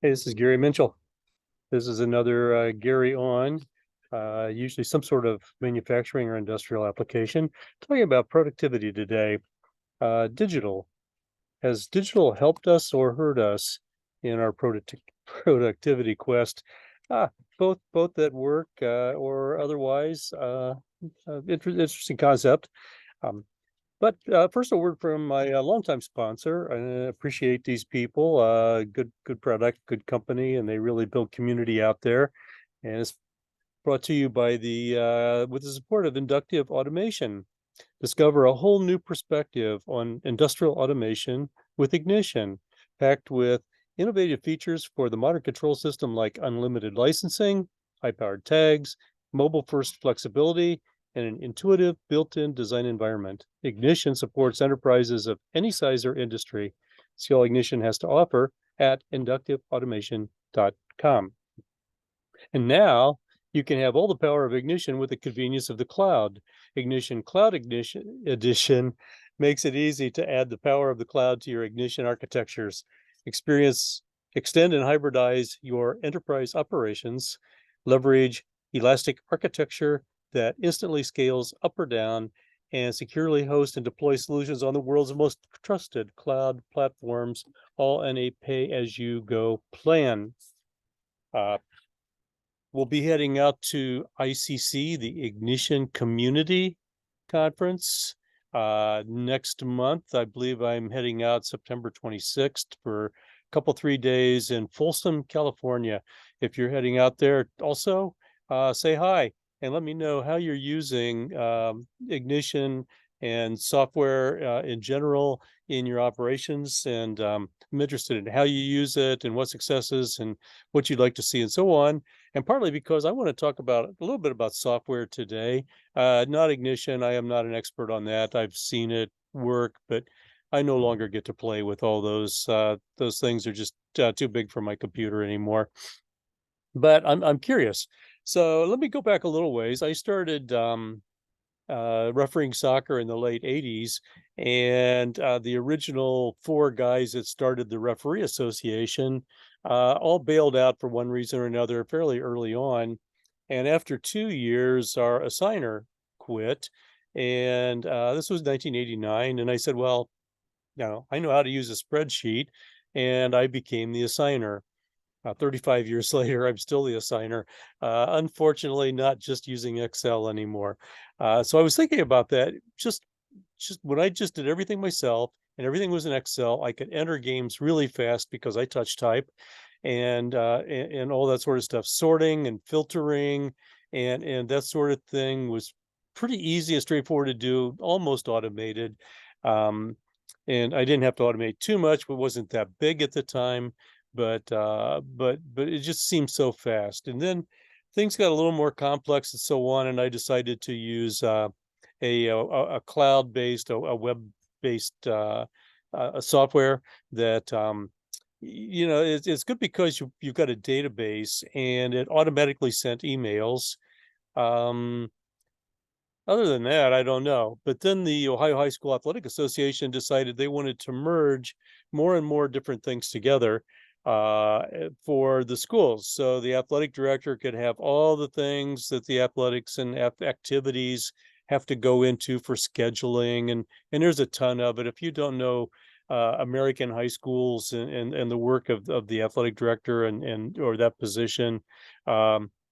Hey, this is Gary Minchell. This is another Gary on, usually some sort of manufacturing or industrial application. Talking about productivity today. Digital. Has digital helped us or hurt us in our productivity quest? Ah, both at work or otherwise. Interesting concept. Um, but first, a word from my longtime sponsor. I appreciate these people. Good product, good company, and they really build community out there. And it's brought to you by the with the support of inductive automation. Discover a whole new perspective on industrial automation with Ignition, packed with innovative features for the modern control system like unlimited licensing, high-powered tags, mobile-first flexibility, and an intuitive built-in design environment. Ignition supports enterprises of any size or industry. See all Ignition has to offer at inductiveautomation.com. And now you can have all the power of Ignition with the convenience of the cloud. Ignition Cloud Ignition Edition makes it easy to add the power of the cloud to your Ignition architectures. Experience, extend and hybridize your enterprise operations, leverage elastic architecture that instantly scales up or down, and securely host and deploy solutions on the world's most trusted cloud platforms, all in a pay-as-you-go plan. We'll be heading out to ICC, the Ignition Community Conference, next month. I believe I'm heading out September 26th for a couple, 3 days in Folsom, California. If you're heading out there also, say hi and let me know how you're using Ignition and software in general in your operations. And I'm interested in how you use it and what successes and what you'd like to see and so on. And partly because I want to talk about a little bit about software today. Not Ignition. I am not an expert on that. I've seen it work, but I no longer get to play with all those. Those things are just too big for my computer anymore. But I'm curious. So let me go back a little ways. I started refereeing soccer in the late 80s, and the original four guys that started the Referee Association all bailed out for one reason or another fairly early on. And after 2 years, our assigner quit. And this was 1989. And I said, well, I know how to use a spreadsheet. And I became the assigner. 35 years later, I'm still the assigner. Unfortunately, not just using Excel anymore. So I was thinking about that. Just when I just did everything myself and everything was in Excel, I could enter games really fast because I touch type, and all that sort of stuff. Sorting and filtering and that sort of thing was pretty easy and straightforward to do, almost automated. Um, and I didn't have to automate too much, but wasn't that big at the time. But it just seemed so fast. And then things got a little more complex and so on, and I decided to use a cloud-based, a web-based a software that it's good because you've got a database and it automatically sent emails. Um, Other than that, I don't know. But then the Ohio High School Athletic Association decided they wanted to merge more and more different things together for the schools. So the athletic director could have all the things that the athletics and activities have to go into for scheduling, and there's a ton of it. If you don't know American high schools and the work of the athletic director and or that position,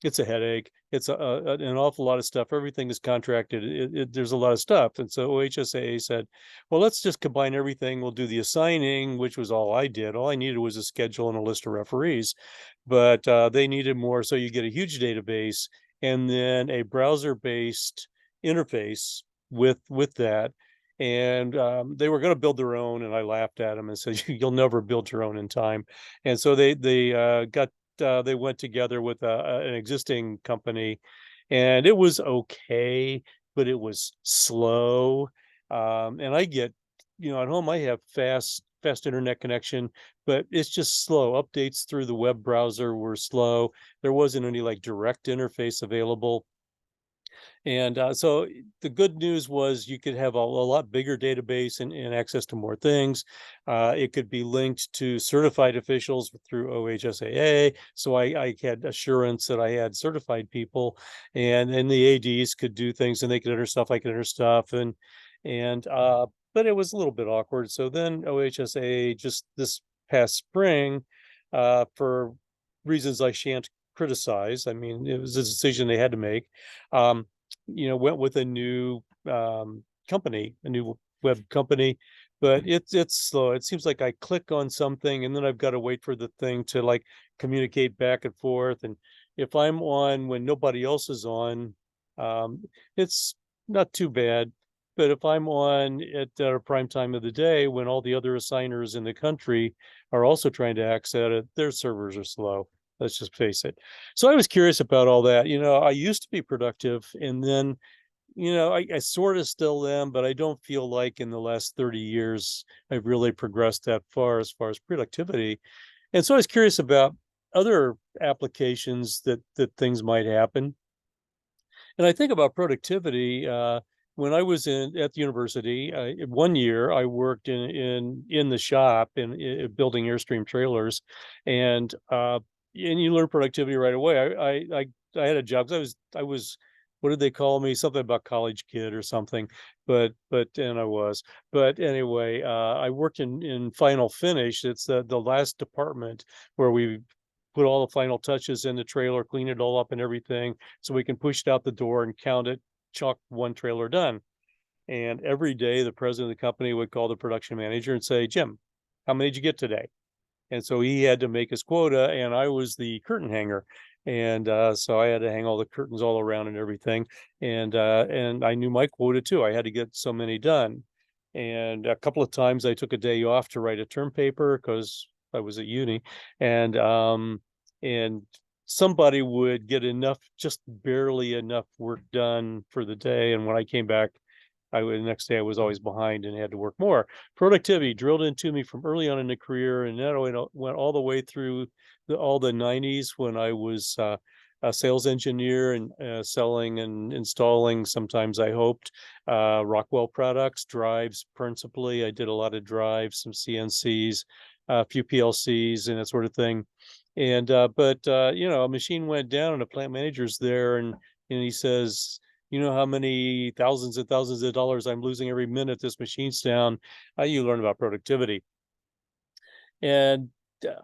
it's a headache. It's an awful lot of stuff. Everything is contracted. There's a lot of stuff. And so OHSAA said, well, let's just combine everything. We'll do the assigning, which was all I did. All I needed was a schedule and a list of referees, but they needed more. So you get a huge database and then a browser-based interface with that. And they were going to build their own, and I laughed at them and said, "You'll never build your own in time." And so they went together with an existing company, and it was okay, but it was slow. And I get, at home I have fast internet connection, but it's just slow. Updates through the web browser were slow. There wasn't any like direct interface available. And so the good news was you could have a lot bigger database and access to more things. It could be linked to certified officials through OHSAA. So I had assurance that I had certified people, and the ADs could do things and they could enter stuff, I could enter stuff. And but it was a little bit awkward. So then OHSAA just this past spring, for reasons I shan't criticize, I mean, it was a decision they had to make. Um, went with a new company, a new web company, but it's slow. It seems like I click on something and then I've got to wait for the thing to like communicate back and forth. And if I'm on when nobody else is on, it's not too bad. But if I'm on at a prime time of the day when all the other assigners in the country are also trying to access it, their servers are slow. Let's just face it. So I was curious about all that. I used to be productive, and then, I sort of still am, but I don't feel like in the last 30 years I've really progressed that far as productivity. And so I was curious about other applications that things might happen. And I think about productivity. When I was at the university, one year I worked in the shop in building Airstream trailers, and you learn productivity right away. I had a job 'cause I was what did they call me? Something about college kid or something. But and I was. But anyway, I worked in final finish. It's the last department where we put all the final touches in the trailer, clean it all up and everything, so we can push it out the door and count it, chalk one trailer done. And every day, the president of the company would call the production manager and say, Jim, how many did you get today? And so he had to make his quota, and I was the curtain hanger. And so I had to hang all the curtains all around and everything. And I knew my quota too. I had to get so many done. And a couple of times I took a day off to write a term paper because I was at uni. And somebody would get enough, just barely enough work done for the day. And when I came back, the next day I was always behind and had to work more. Productivity drilled into me from early on in the career, and that went all the way through all the 90s when I was a sales engineer and selling and installing. Sometimes I hoped Rockwell products, drives principally. I did a lot of drives, some CNCs, a few PLCs, and that sort of thing. And but a machine went down, and a plant manager's there, and he says, you know how many thousands and thousands of dollars I'm losing every minute this machine's down. You learn about productivity. And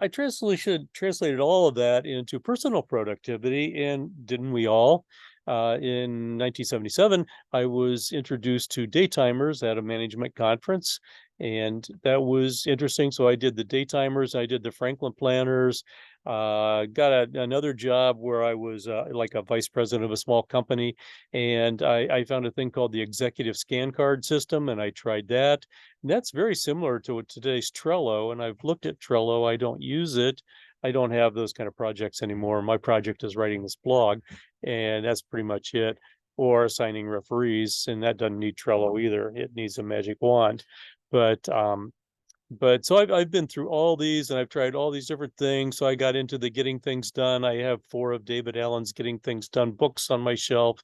I translated all of that into personal productivity, and didn't we all? In 1977, I was introduced to daytimers at a management conference, and that was interesting. So I did the daytimers, I did the Franklin planners, got another job where I was like a vice president of a small company, and I found a thing called the executive scan card system, and I tried that. And that's very similar to today's Trello, and I've looked at Trello. I don't use it. I don't have those kind of projects anymore. My project is writing this blog, and that's pretty much it. Or assigning referees, and that doesn't need Trello either. It needs a magic wand. But so I've been through all these, and I've tried all these different things. So I got into the Getting Things Done. I have 4 of David Allen's Getting Things Done books on my shelf.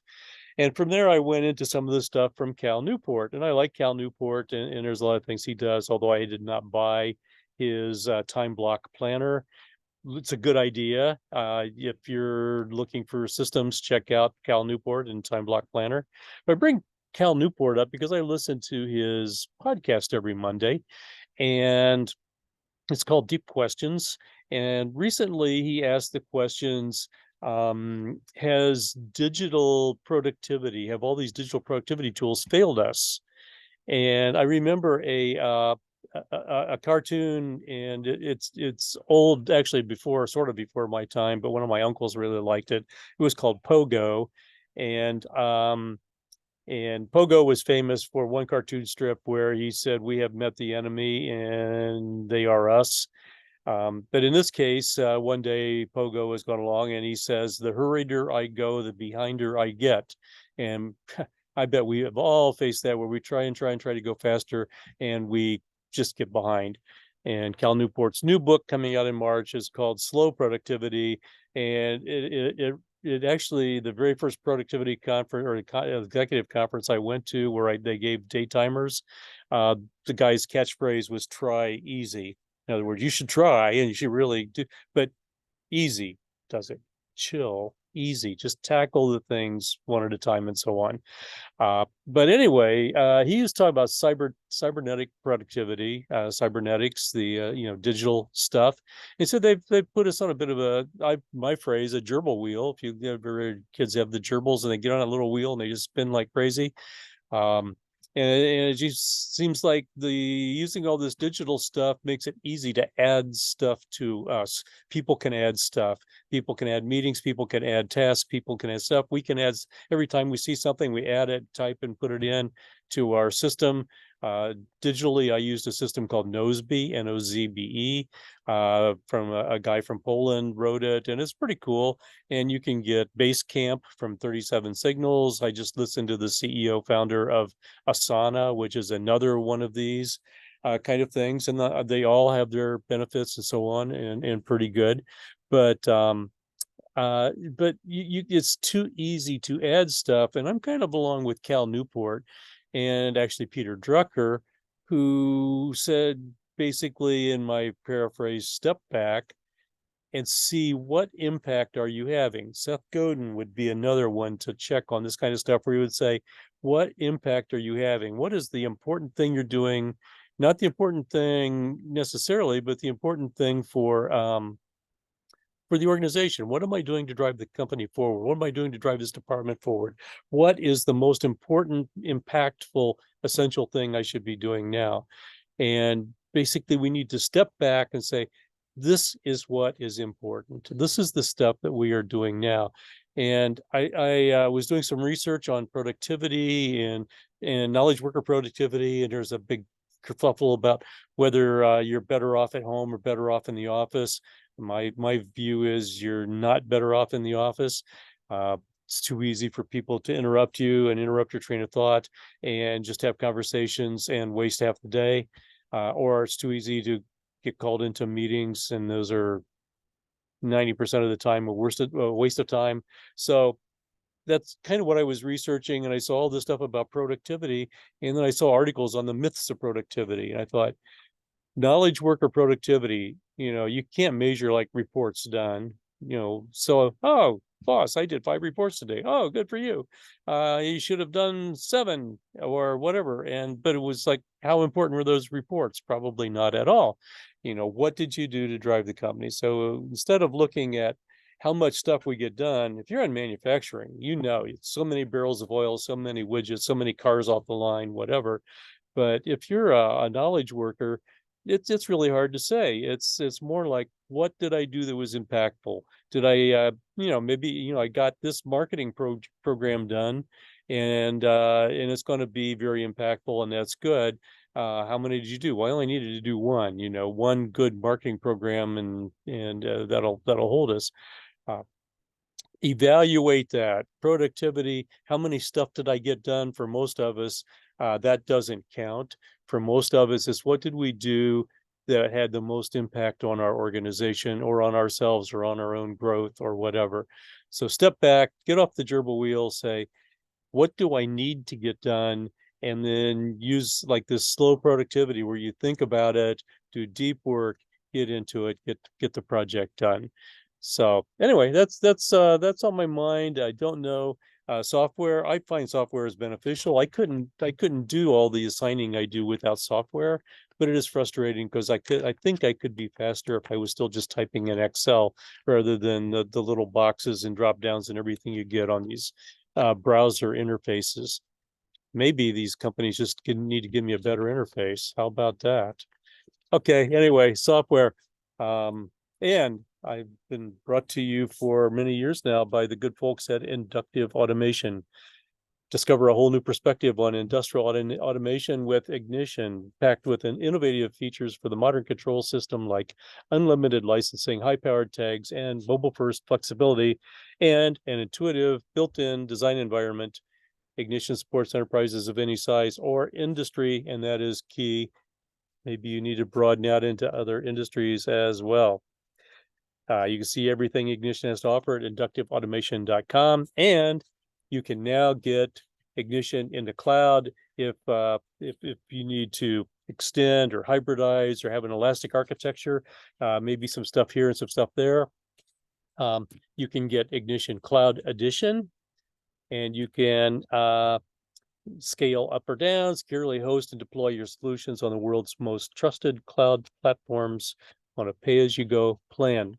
And from there, I went into some of the stuff from Cal Newport, and I like Cal Newport, and there's a lot of things he does, although I did not buy his time block planner. It's a good idea. If you're looking for systems, check out Cal Newport and time block planner. But I bring Cal Newport up because I listen to his podcast every Monday, and it's called Deep Questions. And recently he asked the questions, have all these digital productivity tools failed us? And I remember a cartoon, and it's old, actually sort of before my time, but one of my uncles really liked it. It was called Pogo. And Pogo was famous for one cartoon strip where he said, "We have met the enemy and they are us." But in this case, one day Pogo has gone along and he says, "The hurrieder I go, the behinder I get." And I bet we have all faced that, where we try to go faster and we just get behind. And Cal Newport's new book coming out in March is called Slow Productivity. And it it actually, the very first productivity conference or executive conference I went to where they gave day timers, the guy's catchphrase was try easy. In other words, you should try and you should really do, but easy does it. Chill, easy, just tackle the things one at a time and so on. But anyway, he was talking about cybernetic productivity, cybernetics, the digital stuff. And so they've put us on a bit of my phrase, a gerbil wheel. If you ever kids have the gerbils and they get on a little wheel and they just spin like crazy. Um, and it just seems like the using all this digital stuff makes it easy to add stuff to us. People can add stuff. People can add meetings. People can add tasks. People can add stuff. We can add every time we see something, we add it, type, and put it in to our system. Digitally, I used a system called Nozbe, Nozbe, from a guy from Poland wrote it, and it's pretty cool. And you can get Basecamp from 37 Signals. I just listened to the CEO founder of Asana, which is another one of these kind of things, and they all have their benefits and so on, and pretty good. But it's too easy to add stuff, and I'm kind of along with Cal Newport and actually Peter Drucker, who said basically, in my paraphrase, step back and see what impact are you having. Seth Godin would be another one to check on this kind of stuff, where he would say, what impact are you having? What is the important thing you're doing? Not the important thing necessarily, but the important thing for the organization. What am I doing to drive the company forward? What am I doing to drive this department forward? What is the most important, impactful, essential thing I should be doing now? And basically, we need to step back and say, this is what is important. This is the stuff that we are doing now. And I was doing some research on productivity and knowledge worker productivity, and there's a big kerfuffle about whether you're better off at home or better off in the office. My view is you're not better off in the office. It's too easy for people to interrupt you and interrupt your train of thought and just have conversations and waste half the day. Or it's too easy to get called into meetings, and those are 90% of the time a waste of time. So that's kind of what I was researching, and I saw all this stuff about productivity, and then I saw articles on the myths of productivity, and I thought, knowledge worker productivity, you can't measure like reports done, so, oh, boss, I did 5 reports today. Oh, good for you. You should have done 7 or whatever. But it was like, how important were those reports? Probably not at all. What did you do to drive the company? So instead of looking at how much stuff we get done, if you're in manufacturing, it's so many barrels of oil, so many widgets, so many cars off the line, whatever. But if you're a knowledge worker, it's really hard to say. It's more like, what did I do that was impactful? Did I maybe I got this marketing program done, and it's going to be very impactful, and that's good. How many did you do? Well, I only needed to do one. One good marketing program, and that'll hold us. Evaluate that productivity. How many stuff did I get done? For most of us, that doesn't count. For most of us, it's what did we do that had the most impact on our organization or on ourselves or on our own growth or whatever. So step back, get off the gerbil wheel, say, what do I need to get done? And then use like this slow productivity where you think about it, do deep work, get into it, get the project done. So anyway, that's on my mind. I don't know. Software, I find software is beneficial. I couldn't do all the assigning I do without software, but it is frustrating because I think I could be faster if I was still just typing in Excel rather than the little boxes and drop downs and everything you get on these browser interfaces. Maybe these companies just need to give me a better interface. How about that? Okay, anyway, software. And I've been brought to you for many years now by the good folks at Inductive Automation. Discover a whole new perspective on industrial automation with Ignition, packed with innovative features for the modern control system like unlimited licensing, high-powered tags, and mobile-first flexibility, and an intuitive built-in design environment. Ignition supports enterprises of any size or industry, and that is key. Maybe you need to broaden out into other industries as well. You can see everything Ignition has to offer at inductiveautomation.com, and you can now get Ignition in the cloud if you need to extend or hybridize or have an elastic architecture, maybe some stuff here and some stuff there. You can get Ignition Cloud Edition, and you can scale up or down, securely host and deploy your solutions on the world's most trusted cloud platforms on a pay-as-you-go plan.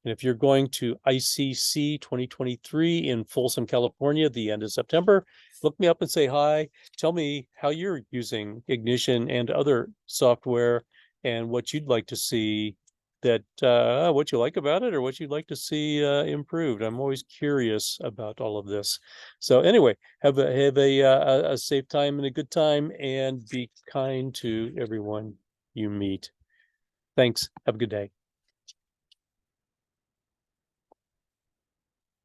And if you're going to ICC 2023 in Folsom, California, at the end of September, look me up and say hi. Tell me how you're using Ignition and other software and what you'd like to see what you like about it or what you'd like to see improved. I'm always curious about all of this. So anyway, have a safe time and a good time, and be kind to everyone you meet. Thanks. Have a good day.